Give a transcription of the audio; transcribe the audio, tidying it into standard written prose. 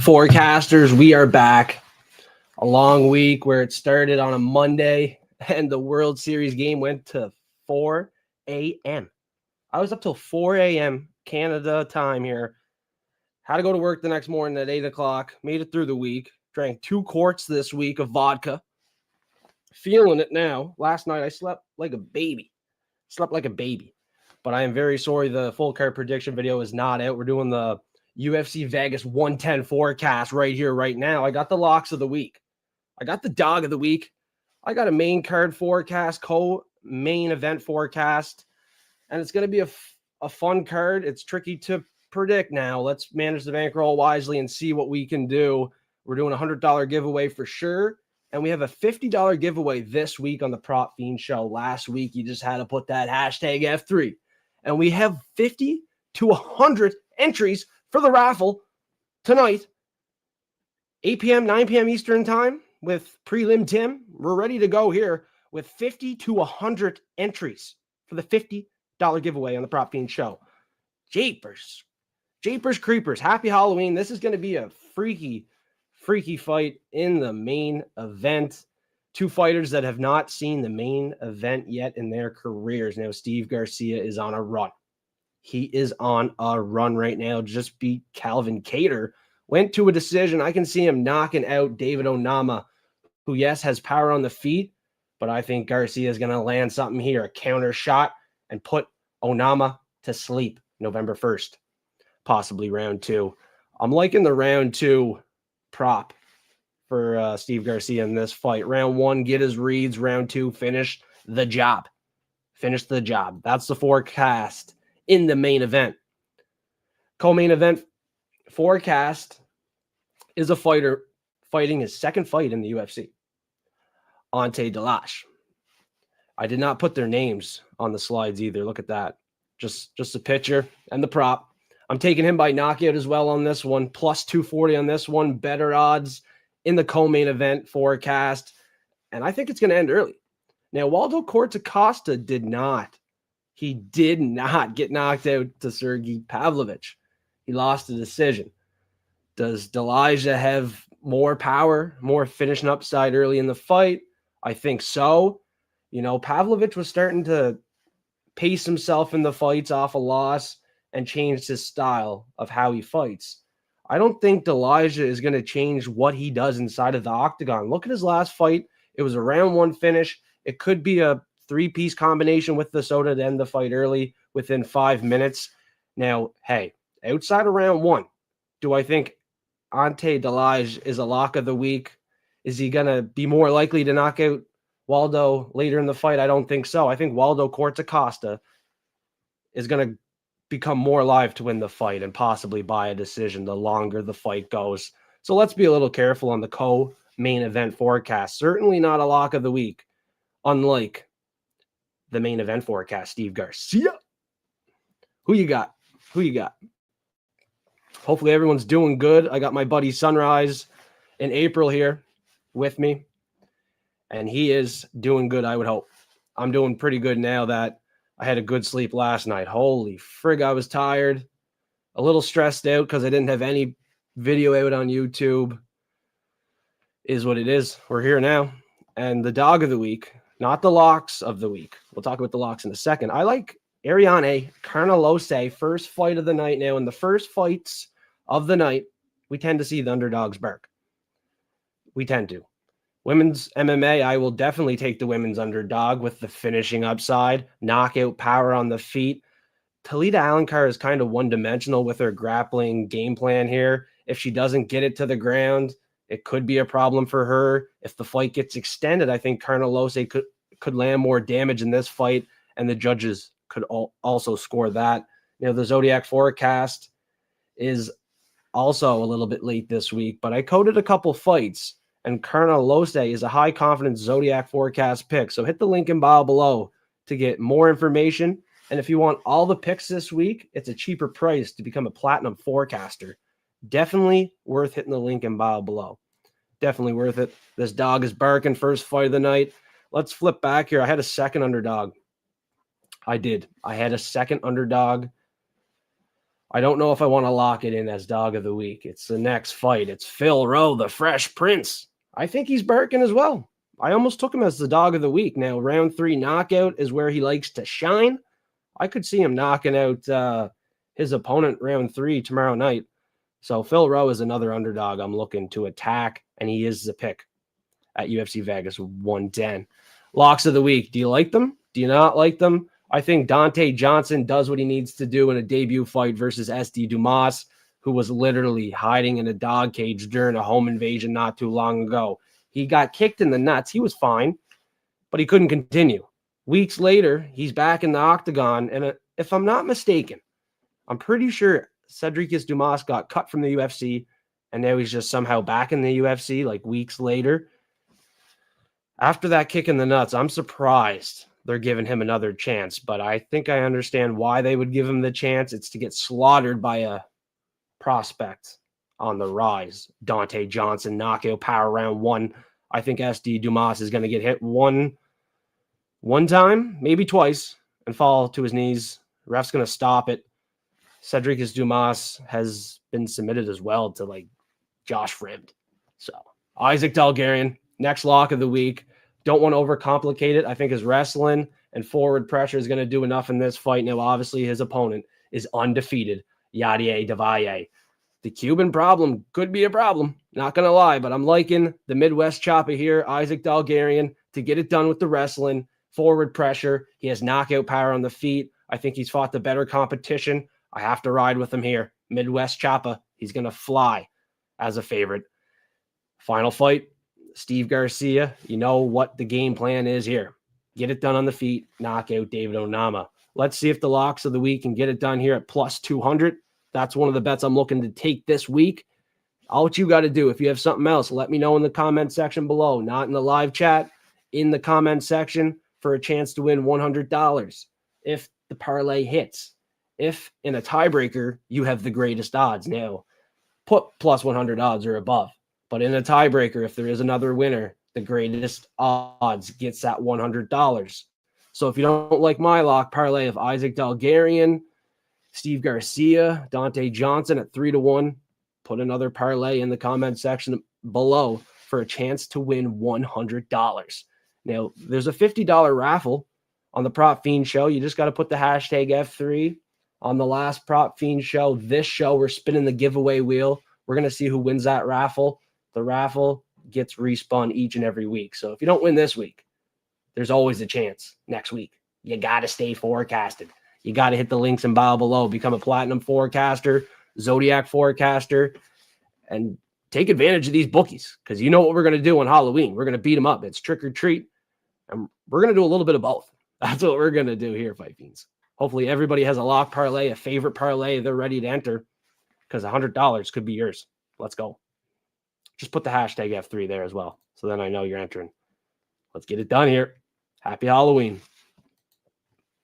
Forecasters, we are back. A long week where it started on a Monday and the World Series game went to 4 a.m. I was up till 4 a.m. Canada time here. Had to go to work the next morning at 8 o'clock. Made it through the week. Drank 2 quarts this week of vodka. Feeling it now. Last night I slept like a baby. But I am very sorry the full card prediction video is not out. We're doing the UFC Vegas 110 forecast right here, right now. I got the locks of the week. I got the dog of the week. I got a main card forecast, co-main event forecast, and it's going to be a fun card. It's tricky to predict now. Let's manage the bankroll wisely and see what we can do. We're doing a $100 giveaway for sure, and we have a $50 giveaway this week on the Prop Fiend Show. Last week, you just had to put that hashtag F3, and we have 50 to 100 entries for the raffle tonight, 8 p.m., 9 p.m. Eastern time with Prelim Tim. We're ready to go here with 50 to 100 entries for the $50 giveaway on the Prop Fiend Show. Japers, creepers, happy Halloween. This is going to be a freaky fight in the main event. 2 fighters that have not seen the main event yet in their careers. Now, Steve Garcia is on a run. He is on a run right now. Just beat Calvin Kattar. Went to a decision. I can see him knocking out David Onama, who, yes, has power on the feet, but I think Garcia is going to land something here, a counter shot, and put Onama to sleep November 1st, possibly round 2. I'm liking the round 2 prop for Steve Garcia in this fight. Round 1, get his reads. Round 2, finish the job. That's the forecast in the main event. Co-main event forecast is a fighter fighting his second fight in the UFC. Ante Dalash. I did not put their names on the slides either. Look at that. Just a picture and the prop. I'm taking him by knockout as well on this one. Plus 240 on this one. Better odds in the co-main event forecast. And I think it's going to end early. Now, Waldo Cortacasta did not get knocked out to Sergey Pavlovich. He lost the decision. Does Dalaja have more power, more finishing upside early in the fight? I think so. You know, Pavlovich was starting to pace himself in the fights off a loss and changed his style of how he fights. I don't think Dalaja is going to change what he does inside of the octagon. Look at his last fight. It was a round 1 finish. It could be a 3-piece combination with the soda to end the fight early within 5 minutes. Now, hey, outside of round 1, do I think Ante Dalaja is a lock of the week? Is he going to be more likely to knock out Waldo later in the fight? I don't think so. I think Waldo Cortacasta is going to become more live to win the fight and possibly by a decision the longer the fight goes. So let's be a little careful on the co-main event forecast. Certainly not a lock of the week, unlike the main event forecast, Steve Garcia. Who you got? Hopefully everyone's doing good. I got my buddy Sunrise in April here with me, and he is doing good, I would hope. I'm doing pretty good now that I had a good sleep last night. Holy frig, I was tired. A little stressed out because I didn't have any video out on YouTube. Is what it is. We're here now. And the dog of the week, not the locks of the week. We'll talk about the locks in a second. I like Ariane Carnelose, first fight of the night now. In the first fights of the night, we tend to see the underdogs bark. We tend to. Women's MMA, I will definitely take the women's underdog with the finishing upside, knockout power on the feet, Talita Alencar is kind of one-dimensional with her grappling game plan here. If she doesn't get it to the ground, it could be a problem for her. If the fight gets extended, I think Carnelose could land more damage in this fight, and the judges could also score that. The Zodiac forecast is also a little bit late this week, but I coded a couple fights, and Carnelose is a high-confidence Zodiac forecast pick. So hit the link in bio below to get more information. And if you want all the picks this week, it's a cheaper price to become a platinum forecaster. Definitely worth hitting the link in bio below. Definitely worth it. This dog is barking. First fight of the night. Let's flip back here. I had a second underdog. I did. I had a second underdog. I don't know if I want to lock it in as dog of the week. It's the next fight. It's Phil Rowe, the Fresh Prince. I think he's barking as well. I almost took him as the dog of the week. Now, round 3 knockout is where he likes to shine. I could see him knocking out his opponent round 3 tomorrow night. So Phil Rowe is another underdog I'm looking to attack, and he is the pick at UFC Vegas 110. Locks of the week. Do you like them? Do you not like them? I think Dante Johnson does what he needs to do in a debut fight versus SD Dumas, who was literally hiding in a dog cage during a home invasion not too long ago. He got kicked in the nuts. He was fine, but he couldn't continue. Weeks later, he's back in the octagon, and if I'm not mistaken, I'm pretty sure Cedricus Dumas got cut from the UFC, and now he's just somehow back in the UFC like weeks later. After that kick in the nuts, I'm surprised they're giving him another chance, but I think I understand why they would give him the chance. It's to get slaughtered by a prospect on the rise. Dante Johnson, knockout power round 1. I think SD Dumas is going to get hit one time, maybe twice, and fall to his knees. Ref's going to stop it. Cedricus Dumas has been submitted as well to Josh Fribbed. So Isaac Dalgarian, next lock of the week. Don't want to overcomplicate it. I think his wrestling and forward pressure is going to do enough in this fight. Now, obviously, his opponent is undefeated, Yadier Davalle. The Cuban problem could be a problem, not going to lie, but I'm liking the Midwest chopper here, Isaac Dalgarian, to get it done with the wrestling, forward pressure. He has knockout power on the feet. I think he's fought the better competition. I have to ride with him here. Midwest chopper. He's going to fly as a favorite. Final fight, Steve Garcia. You know what the game plan is here. Get it done on the feet. Knock out David Onama. Let's see if the locks of the week can get it done here at plus 200. That's one of the bets I'm looking to take this week. All what you got to do, if you have something else, let me know in the comment section below. Not in the live chat, in the comment section for a chance to win $100 if the parlay hits. If in a tiebreaker, you have the greatest odds. Now, put plus 100 odds or above. But in a tiebreaker, if there is another winner, the greatest odds gets that $100. So if you don't like my lock parlay of Isaac Dalgarian, Steve Garcia, Dante Johnson at 3-1, put another parlay in the comment section below for a chance to win $100. Now, there's a $50 raffle on the Prop Fiend show. You just got to put the hashtag F3 on the last Prop Fiend show. This show, we're spinning the giveaway wheel. We're going to see who wins that raffle. The raffle gets respun each and every week. So if you don't win this week, there's always a chance next week. You got to stay forecasted. You got to hit the links in bio below. Become a platinum forecaster, Zodiac forecaster, and take advantage of these bookies because you know what we're going to do on Halloween. We're going to beat them up. It's trick or treat, and we're going to do a little bit of both. That's what we're going to do here, Fight Fiends. Hopefully everybody has a lock parlay, a favorite parlay they're ready to enter because $100 could be yours. Let's go. Just put the hashtag F3 there as well. So then I know you're entering. Let's get it done here. Happy Halloween.